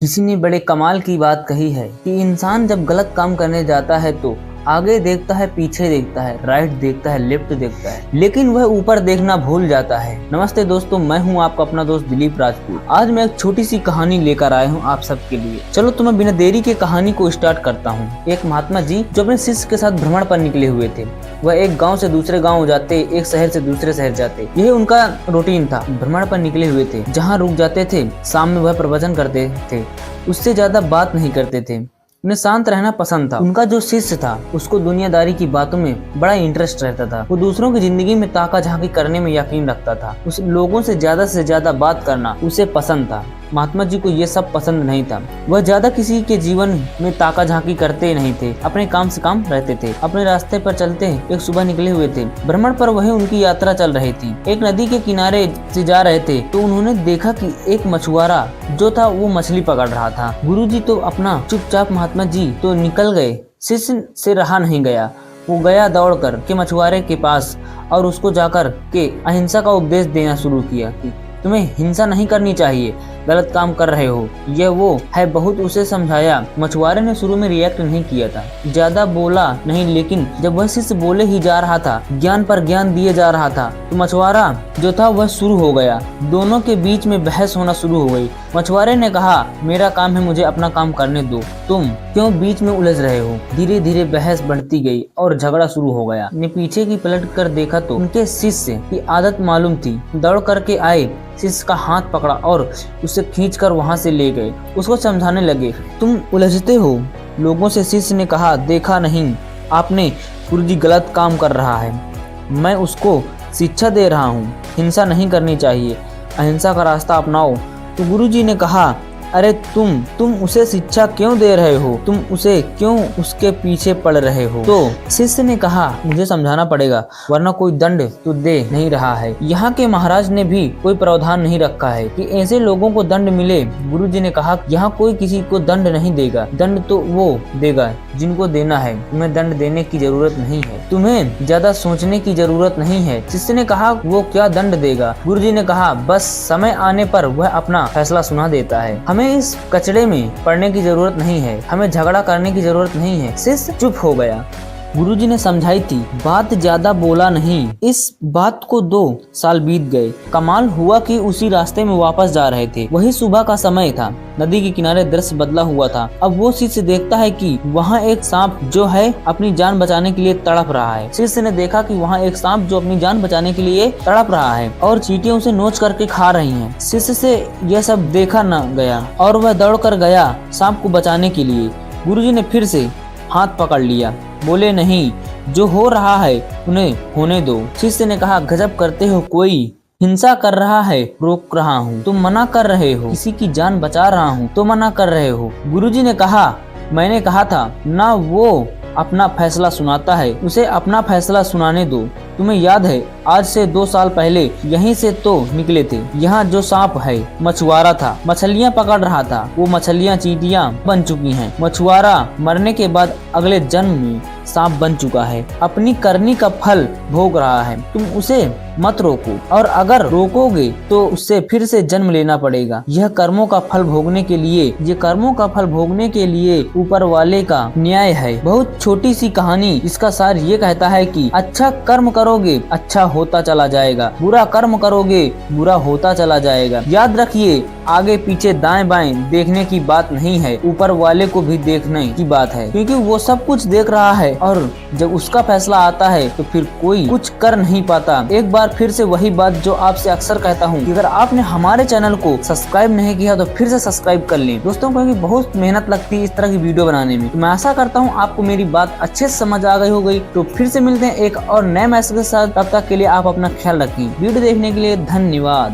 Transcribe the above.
किसी ने बड़े कमाल की बात कही है कि इंसान जब गलत काम करने जाता है तो आगे देखता है, पीछे देखता है, राइट देखता है, लेफ्ट देखता है, लेकिन वह ऊपर देखना भूल जाता है। नमस्ते दोस्तों, मैं हूं आपका अपना दोस्त दिलीप राजपूत। आज मैं एक छोटी सी कहानी लेकर आया हूं आप सबके लिए। चलो तो मैं बिना देरी के कहानी को स्टार्ट करता हूं। एक महात्मा जी जो अपने शिष्य के साथ भ्रमण पर निकले हुए थे। वह एक गाँव से दूसरे गाँव जाते, एक शहर से दूसरे शहर जाते, यही उनका रूटीन था। भ्रमण पर निकले हुए थे, जहाँ रुक जाते थे शाम में वह प्रवचन करते थे, उससे ज्यादा बात नहीं करते थे। उन्हें शांत रहना पसंद था। उनका जो शिष्य था उसको दुनियादारी की बातों में बड़ा इंटरेस्ट रहता था। वो दूसरों की जिंदगी में ताका झांकी करने में यकीन रखता था। उस लोगों से ज्यादा बात करना उसे पसंद था। महात्मा जी को ये सब पसंद नहीं था। वह ज्यादा किसी के जीवन में ताका झांकी करते नहीं थे, अपने काम से काम रहते थे। अपने रास्ते पर चलते एक सुबह निकले हुए थे। भ्रमण पर वही उनकी यात्रा चल रही थी। एक नदी के किनारे से जा रहे थे तो उन्होंने देखा कि एक मछुआरा जो था वो मछली पकड़ रहा था। गुरुजी तो अपना चुपचाप, महात्मा जी तो निकल गए। शिष्य से रहा नहीं गया। वो गया दौड़कर के मछुआरे के पास और उसको जाकर के अहिंसा का उपदेश देना शुरू किया कि तुम्हें हिंसा नहीं करनी चाहिए, गलत काम कर रहे हो, यह वो है। बहुत उसे समझाया। मछुआरे ने शुरू में रिएक्ट नहीं किया था, ज्यादा बोला नहीं, लेकिन जब वह शिष्य बोले ही जा रहा था, ज्ञान पर ज्ञान दिए जा रहा था, तो मछुआरा जो था वह शुरू हो गया। दोनों के बीच में बहस होना शुरू हो गई। मछुआरे ने कहा, मेरा काम है, मुझे अपना काम करने दो, तुम क्यों बीच में उलझ रहे हो। धीरे धीरे बहस बढ़ती गई और झगड़ा शुरू हो गया। ने पीछे की पलट कर देखा तो उनके शिष्य की आदत मालूम थी। दौड़ करके आए, शिष्य का हाथ पकड़ा और उसे खींचकर वहां से ले गए। उसको समझाने लगे, तुम उलझते हो लोगों से। शिष्य ने कहा, देखा नहीं आपने, गुरुजी गलत काम कर रहा है, मैं उसको शिक्षा दे रहा हूँ। हिंसा नहीं करनी चाहिए, अहिंसा का रास्ता अपनाओ। तो गुरुजी ने कहा, अरे तुम उसे शिक्षा क्यों दे रहे हो, तुम उसे क्यों उसके पीछे पड़ रहे हो। तो शिष्य ने कहा, मुझे समझाना पड़ेगा, वरना कोई दंड तो दे नहीं रहा है। यहाँ के महाराज ने भी कोई प्रावधान नहीं रखा है कि ऐसे लोगों को दंड मिले। गुरुजी ने कहा, यहाँ कोई किसी को दंड नहीं देगा, दंड तो वो देगा जिनको देना है। तुम्हें दंड देने की जरूरत नहीं है, तुम्हें ज्यादा सोचने की जरूरत नहीं है। शिष्य ने कहा, वो क्या दंड देगा। गुरुजी ने कहा, बस समय आने पर वह अपना फैसला सुना देता है। हमें इस कचड़े में पड़ने की जरूरत नहीं है, हमें झगड़ा करने की जरूरत नहीं है। शिष्य चुप हो गया। गुरुजी ने समझाई थी, बात ज्यादा बोला नहीं। इस बात को 2 साल बीत गए। कमाल हुआ कि उसी रास्ते में वापस जा रहे थे। वही सुबह का समय था। नदी के किनारे दृश्य बदला हुआ था। अब वो शिष्य देखता है कि वहाँ एक सांप जो है अपनी जान बचाने के लिए तड़प रहा है। शिष्य ने देखा कि वहाँ एक सांप जो अपनी जान बचाने के लिए तड़प रहा है और चींटियां उसे नोच करके खा रही हैं। शिष्य से यह सब देखा न गया और वह दौड़ कर गया सांप को बचाने के लिए। गुरुजी ने फिर से हाथ पकड़ लिया, बोले, नहीं, जो हो रहा है उन्हें होने दो। शिष्य ने कहा, गजब करते हो, कोई हिंसा कर रहा है, रोक रहा हूँ, तुम मना कर रहे हो। किसी की जान बचा रहा हूँ तो मना कर रहे हो। गुरुजी ने कहा, मैंने कहा था ना, वो अपना फैसला सुनाता है, उसे अपना फैसला सुनाने दो। तुम्हें याद है आज से 2 साल पहले यहीं से तो निकले थे। यहाँ जो सांप है मछुआरा था, मछलियाँ पकड़ रहा था, वो मछलियाँ चींटियाँ बन चुकी हैं। मछुआरा मरने के बाद अगले जन्म में सांप बन चुका है, अपनी करनी का फल भोग रहा है। तुम उसे मत रोको, और अगर रोकोगे तो उससे फिर से जन्म लेना पड़ेगा। यह कर्मों का फल भोगने के लिए, ये कर्मों का फल भोगने के लिए ऊपर वाले का न्याय है। बहुत छोटी सी कहानी, इसका सार ये कहता है कि अच्छा कर्म करोगे, अच्छा होता चला जाएगा, बुरा कर्म करोगे, बुरा होता चला जाएगा। याद रखिए, आगे पीछे दाएं बाएं देखने की बात नहीं है, ऊपर वाले को भी देखने की बात है, क्योंकि वो सब कुछ देख रहा है और जब उसका फैसला आता है तो फिर कोई कुछ कर नहीं पाता। एक बार फिर से वही बात जो आपसे अक्सर कहता हूँ कि अगर आपने हमारे चैनल को सब्सक्राइब नहीं किया तो फिर से सब्सक्राइब कर लें दोस्तों, क्योंकि बहुत मेहनत लगती है इस तरह की वीडियो बनाने में। तो मैं आशा करता हूँ आपको मेरी बात अच्छे से समझ आ गई हो गई। तो फिर से मिलते हैं एक और नए मैसेज के साथ, तब तक के लिए आप अपना ख्याल रखें। वीडियो देखने के लिए धन्यवाद।